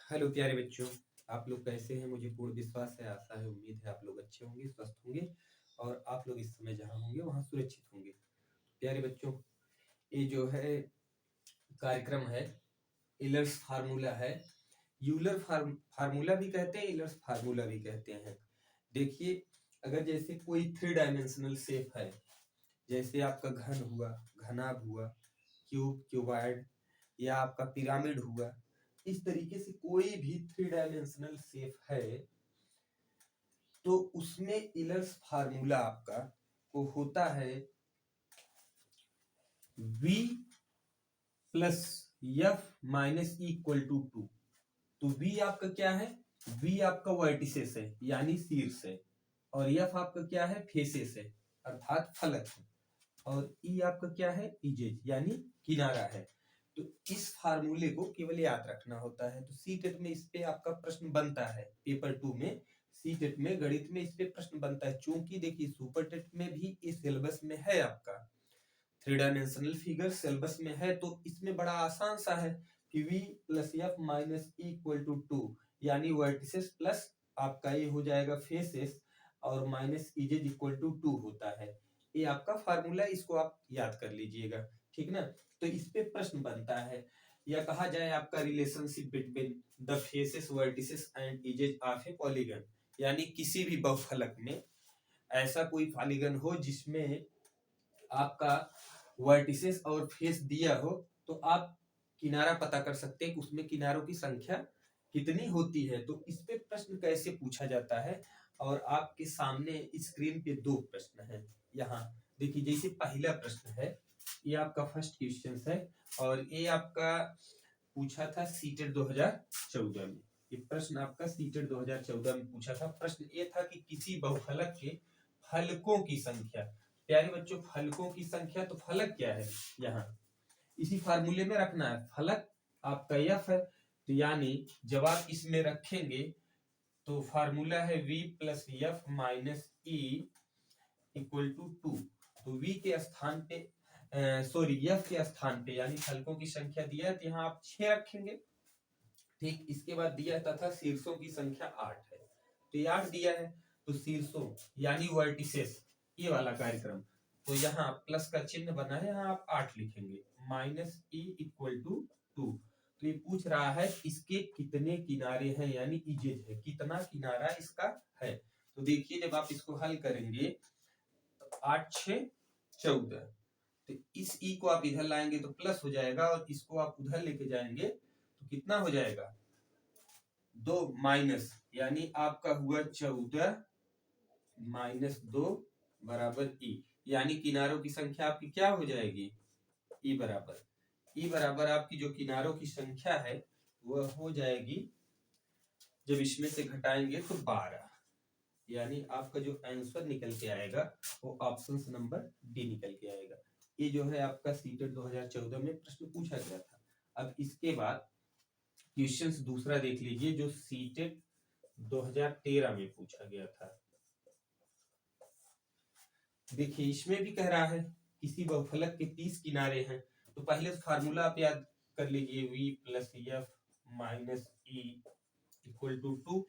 Hello प्यारे बच्चों। आप लोग कैसे हैं? मुझे पूर्ण विश्वास है, आशा है, उम्मीद है आप लोग अच्छे होंगे, स्वस्थ होंगे और आप लोग इस समय जहाँ होंगे वहाँ सुरक्षित होंगे। प्यारे बच्चों, ये जो है कार्यक्रम है, इलर्स फार्मूला है। फार्मूला भी कहते हैं, इलर्स फार्मूला भी कहते हैं। देखिए, अगर जैसे कोई थ्री डायमेंशनल शेप है, जैसे आपका घन हुआ, घनाभ हुआ, क्यूब, क्यूबॉइड या आपका पिरामिड हुआ, इस तरीके से कोई भी थ्री डायमेंशनल शेप है तो उसमें इलर्स फार्मूला आपका को होता है v plus f minus equal to 2। तो v आपका क्या है? v आपका वर्टिसेस है यानी शीर्ष है, और एफ आपका क्या है? फेसेस है अर्थात फलक है, और ई आपका क्या है? इजेज यानी किनारा है। तो इस फार्मूले को केवल याद रखना होता है। तो सी टेट में इस पे आपका प्रश्न बनता है, पेपर 2 में सी टेट में गणित में इस पे प्रश्न बनता है। चूंकि देखिए सुपर टेट में भी इस सिलेबस में है, आपका थ्री डायमेंशनल फिगर सिलेबस में है, तो इसमें बड़ा आसान सा है कि v plus f minus equal to 2 यानी वर्टिसेस प्लस आपका ये हो जाएगा फेसेस और माइनस इजेज इक्वल टू 2 होता है। ये आपका फार्मूला, इसको आप याद कर लीजिएगा, ठीक ना। तो इस पे प्रश्न बनता है, या कहा जाए आपका relationship between the faces vertices and edges of a polygon, यानी किसी भी बहुफलक में ऐसा कोई पॉलीगन हो जिसमें आपका वर्टिसेस और फेस दिया हो, तो आप किनारा पता कर सकते हैं कि उसमें किनारों की संख्या कितनी होती है। तो इस पे प्रश्न कैसे पूछा जाता है, और आपके सामने स्क्रीन पे दो प्रश्न हैं। यहाँ देखिए, जैसे पहला प्रश्न है, ये आपका फर्स्ट क्वेश्चन है, और ये आपका पूछा था सीटेट 2014 में। ये प्रश्न आपका सीटेट 2014 में पूछा था। प्रश्न ये था कि किसी बहुफलक के फलकों की संख्या। प्यारे बच्चों, फलकों की संख्या, तो फलक क्या है? यहाँ इसी फार्मूले में रखना है। फलक आपका एफ है, तो यानी जब आप इसमें रखेंगे तो फार्मूला है v plus f minus e equal to 2। तो v के स्थान पे एफ के स्थान पे यानी फलकों की संख्या दिया है, तो यहाँ आप 6 रखेंगे। ठीक, इसके बाद दिया तथा शीर्षों की संख्या 8 है, तो ये 8 दिया है, तो शीर्षों यानी वर्टिसेस, ये वाला कार्यक्रम, तो यहाँ प्लस का चिन्ह बना है, यहाँ आप 8 लिखेंगे, माइनस ई इक्वल टू 2। तो ये पूछ रहा है इसके कितने किनारे हैं, यानी इजेज है, कितना किनारा इसका है। तो देखिए, जब आप इसको हल करेंगे तो 8 6 14, तो इस ई को आप इधर लाएंगे तो प्लस हो जाएगा, और इसको आप उधर लेके जाएंगे तो कितना हो जाएगा? 2 माइनस, यानी आपका हुआ 14 माइनस 2 बराबर ई, यानी किनारों की संख्या आपकी क्या हो जाएगी? ई बराबर आपकी जो किनारों की संख्या है वह हो जाएगी, जब इसमें से घटाएंगे तो 12, यानी आपका जो आंसर निकल के आएगा वो ऑप्शन नंबर डी निकल के आएगा। ये जो है आपका सीटेट 2014 में प्रश्न पूछा गया था। अब इसके बाद क्वेश्चन दूसरा देख लीजिए, जो सीटेट 2013 में पूछा गया था। देखिए, इसमें भी कह रहा है किसी बहुफलक के 30 किनारे हैं, तो पहले फार्मूला आप याद कर लीजिए, v plus f minus e equal to 2।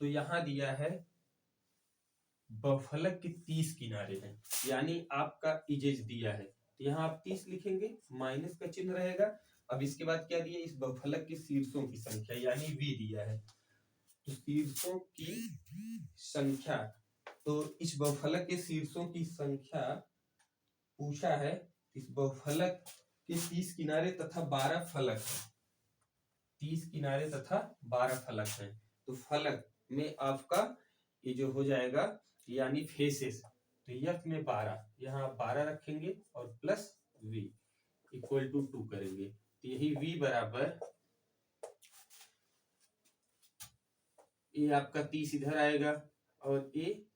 तो यहाँ दिया है बहुफलक के 30 किनारे हैं, यानी आपका इजेज दिया है, तो यहाँ आप 30 लिखेंगे, माइनस का चिन्ह रहेगा। अब इसके बाद क्या दिया? इस बहुफलक के शीर्षों की संख्या यानी v दिया है, तो शीर्षों की संख्या, तो इस बहुफलक के शीर्षों की संख्या पूछा है। इस बहुफलक के 30 किनारे तथा 12 फलक है, 30 किनारे तथा 12 फलक हैं, तो फलक में आपका ये जो हो जाएगा यानी फेसेस, तो एफ में 12, यहाँ 12 रखेंगे और प्लस v इक्वल टू 2 करेंगे, तो यही v बराबर, ये आपका 30 इधर आएगा और ये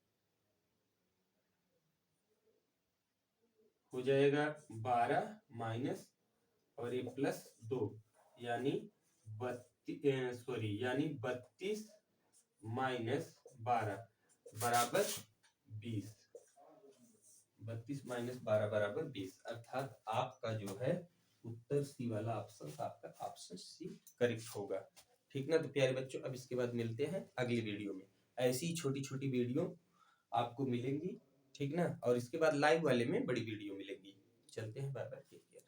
हो जाएगा 12 माइनस और ये प्लस 2, यानी 32 माइनस 12 बराबर 20। 32 माइनस 12 बराबर 20, अर्थात आपका जो है उत्तर सी वाला ऑप्शन, आपका ऑप्शन सी करेक्ट होगा। ठीक ना। तो प्यारे बच्चों, अब इसके बाद मिलते हैं अगली वीडियो में। ऐसी छोटी छोटी वीडियो आपको मिलेंगी, ठीक ना। और इसके बाद लाइव वाले में बड़ी वीडियो मिलेंगी। चलते हैं, बाय बाय, टेक केयर।